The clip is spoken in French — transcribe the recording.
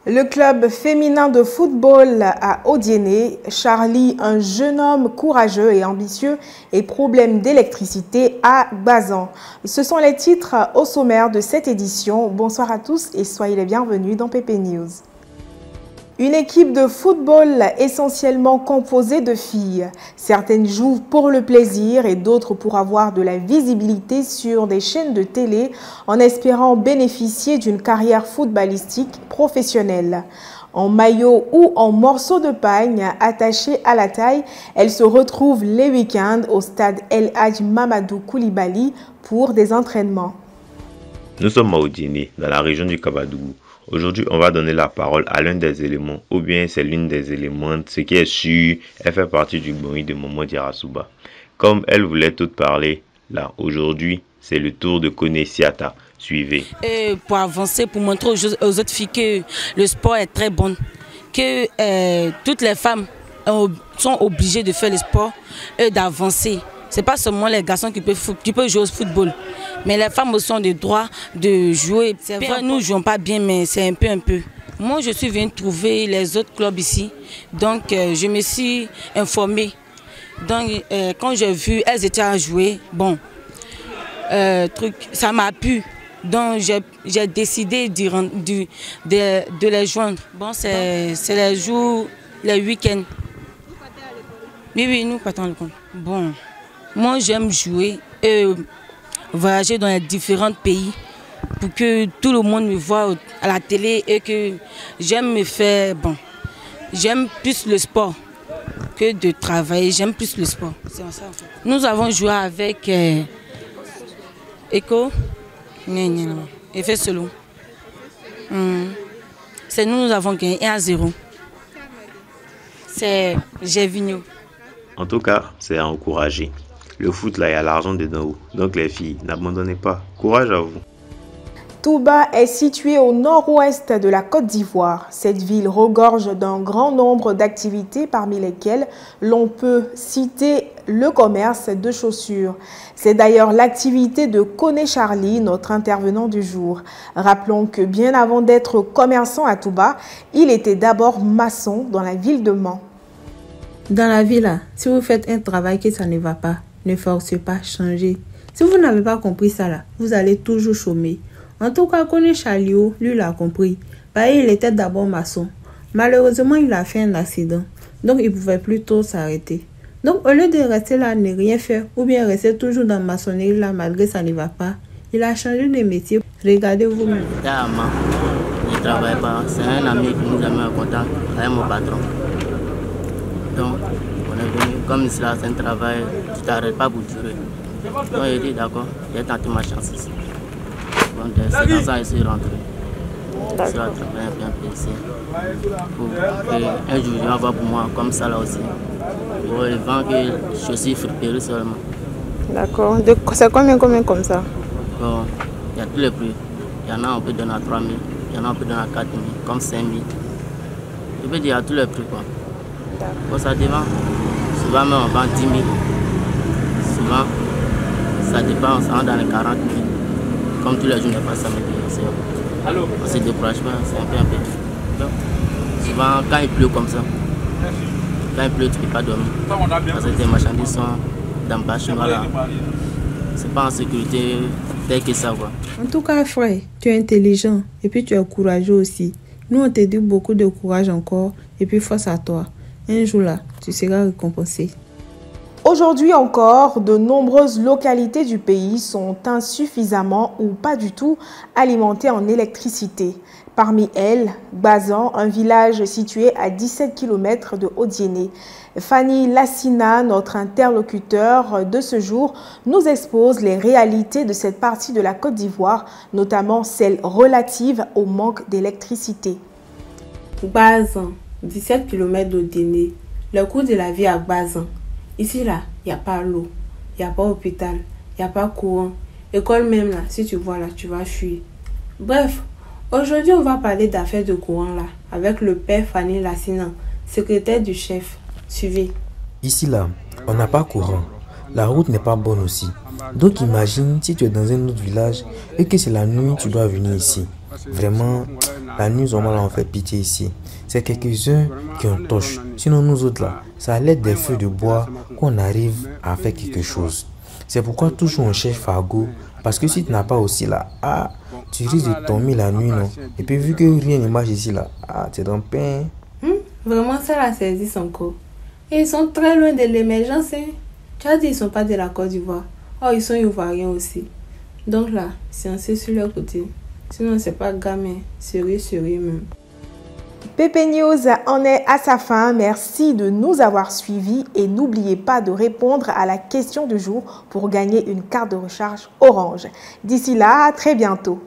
Le club féminin de football à Odiéné, Charlie, un jeune homme courageux et ambitieux et problème d'électricité à Gbazan. Ce sont les titres au sommaire de cette édition. Bonsoir à tous et soyez les bienvenus dans PP News. Une équipe de football essentiellement composée de filles. Certaines jouent pour le plaisir et d'autres pour avoir de la visibilité sur des chaînes de télé en espérant bénéficier d'une carrière footballistique professionnelle. En maillot ou en morceau de pagne attaché à la taille, elles se retrouvent les week-ends au stade El Hadj Mamadou Koulibaly pour des entraînements. Nous sommes à Odiéné, dans la région du Kabadougou. Aujourd'hui, on va donner la parole à l'un des éléments, ou bien c'est l'une des éléments. Ce qui est sûr, elle fait partie du Gbori de Momo Diarra-Souba. Comme elle voulait toutes parler, là, aujourd'hui, c'est le tour de Kone Siata. Suivez. Pour avancer, pour montrer aux autres filles que le sport est très bon, que toutes les femmes sont obligées de faire le sport et d'avancer. Ce n'est pas seulement les garçons qui peuvent jouer au football. Mais les femmes aussi ont le droit de jouer. C'est vrai, nous ne jouons pas bien, mais c'est un peu. Moi, je suis venue trouver les autres clubs ici. Donc, je me suis informée. Donc, quand j'ai vu, elles étaient à jouer. Bon, ça m'a plu. Donc, j'ai décidé de les joindre. Bon, c'est les jours, les week-ends. Oui, nous partons à l'école. Bon, moi, j'aime jouer. Voyager dans les différents pays pour que tout le monde me voit à la télé et que j'aime me faire, bon, j'aime plus le sport que de travailler, j'aime plus le sport. C'est ça, en fait. Nous avons joué avec Echo, Effet Solo. C'est nous avons gagné 1-0. C'est Gévigno. En tout cas, c'est à encourager. Le foot, là, il y a l'argent dedans. Donc les filles, n'abandonnez pas. Courage à vous. Touba est située au nord-ouest de la Côte d'Ivoire. Cette ville regorge d'un grand nombre d'activités parmi lesquelles l'on peut citer le commerce de chaussures. C'est d'ailleurs l'activité de Kone Charlie, notre intervenant du jour. Rappelons que bien avant d'être commerçant à Touba, il était d'abord maçon dans la ville de Mans. Dans la vie, là, si vous faites un travail que ça ne va pas, ne forcez pas, changez. Si vous n'avez pas compris ça là, vous allez toujours chômer. En tout cas, Kone Charlie, lui l'a compris. Il était d'abord maçon. Malheureusement, il a fait un accident. Donc, il ne pouvait plus tôt s'arrêter. Donc, au lieu de rester là, ne rien faire, ou bien rester toujours dans la maçonnerie là, malgré ça ne va pas, il a changé de métier. Regardez vous-même. Je ne travaille pas. C'est un ami qui nous a mis en contact avec mon patron. Donc, on est venu, comme cela, c'est un travail, tu ne t'arrêtes pas pour durer. Donc, j'ai dit d'accord, j'ai tenté ma chance ici. Donc, c'est dans ça que je suis rentré. Je suis rentré bien ici. Pour qu'un jour, je vais avoir pour moi, comme ça là aussi. Pour le vent que je suis friperie seulement. D'accord. C'est combien comme ça? Bon, il y a tous les prix. Il y en a, on peut donner à 3 000. Il y en a, on peut donner à 4 000, comme 5 000. Je peux dire, il y a tous les prix, quoi. Bon, ça dépend. Souvent, même, on vend 10 000. Souvent, ça dépend, on s'en dans les 40 000. Comme tous les jours, on n'est pas ça, mais on se décourage pas, c'est un peu. Donc, souvent, quand il pleut comme ça, quand il pleut, tu ne peux pas dormir. Parce que tes marchandises sont dans le bâche, voilà. C'est pas en sécurité tel que ça, quoi. En tout cas, frère, tu es intelligent et puis tu es courageux aussi. Nous, on te dit beaucoup de courage encore et puis force à toi. Un jour là, tu seras récompensé. Aujourd'hui encore, de nombreuses localités du pays sont insuffisamment ou pas du tout alimentées en électricité. Parmi elles, Gbazan, un village situé à 17 km de Odiéné. Fanny Lassina, notre interlocuteur de ce jour, nous expose les réalités de cette partie de la Côte d'Ivoire, notamment celles relatives au manque d'électricité. Gbazan, 17 km d'Odiéné, le coût de la vie à Gbazan. Ici, là, il n'y a pas l'eau, il n'y a pas hôpital, il n'y a pas courant. École même, là, si tu vois, là, tu vas fuir. Bref, aujourd'hui, on va parler d'affaires de courant, là, avec le père Fanny Lassina, secrétaire du chef. Suivez. Ici, là, on n'a pas courant. La route n'est pas bonne aussi. Donc, imagine si tu es dans un autre village et que c'est la nuit, tu dois venir ici. Vraiment, La nuit, vraiment, là, on fait pitié ici. C'est quelques-uns qui ont torche. Sinon, nous autres, là, c'est à l'aide des feux de bois qu'on arrive à faire quelque chose. C'est pourquoi toujours on cherche Fargo. Parce que si tu n'as pas aussi là, tu risques de tomber la nuit, non? Et puis vu que rien ne marche ici là, tu es dans le pain. Vraiment, ça l'a saisi son corps. Et ils sont très loin de l'émergence. Hein. Tu as dit qu'ils ne sont pas de la Côte d'Ivoire. Oh, ils sont ivoiriens aussi. Donc là, c'est sur leur côté. Sinon, c'est pas gamin. Sérieux même. PP News en est à sa fin. Merci de nous avoir suivis et n'oubliez pas de répondre à la question du jour pour gagner une carte de recharge Orange. D'ici là, à très bientôt.